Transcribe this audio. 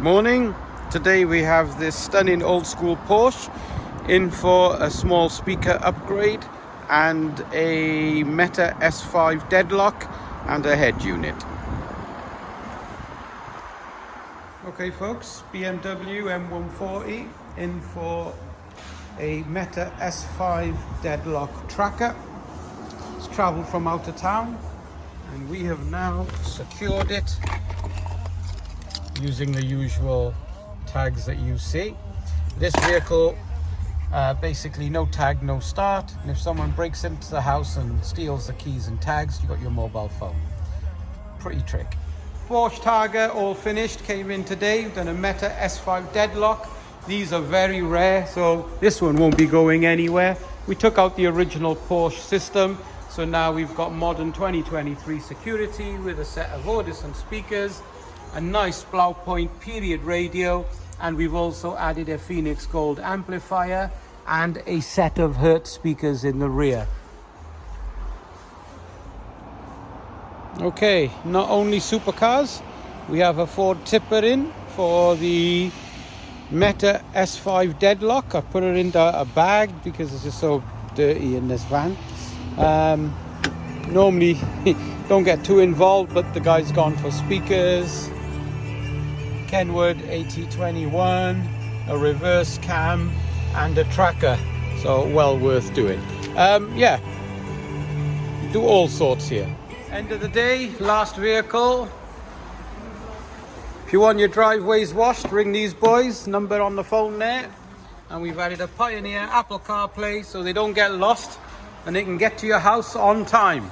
Morning. Today we have this stunning old school Porsche in for a small speaker upgrade and a Meta S5 deadlock and a head unit. Okay folks, BMW M140 in for a Meta S5 deadlock tracker. It's travelled from out of town and we have now secured it using the usual tags that you see. This vehicle, basically no tag, no start. And if someone breaks into the house and steals the keys and tags, you got your mobile phone. Pretty trick. Porsche Targa all finished, came in today. We've done a Meta S5 deadlock. These are very rare, so this one won't be going anywhere. We took out the original Porsche system, so now we've got modern 2023 security with a set of Audison speakers, a nice Blau Point period radio, and we've also added a Phoenix Gold amplifier and a set of Hertz speakers in the rear. Okay, not only supercars, we have a Ford tipper in for the Meta S5 deadlock. I put it into a bag because it's just so dirty in this van. Normally don't get too involved, but the guy's gone for speakers, Kenwood AT21, a reverse cam and a tracker, so well worth doing. Yeah, you do all sorts here. End of the day, last vehicle. If you want your driveways washed, ring these boys, number on the phone there. And we've added a Pioneer Apple CarPlay so they don't get lost and they can get to your house on time.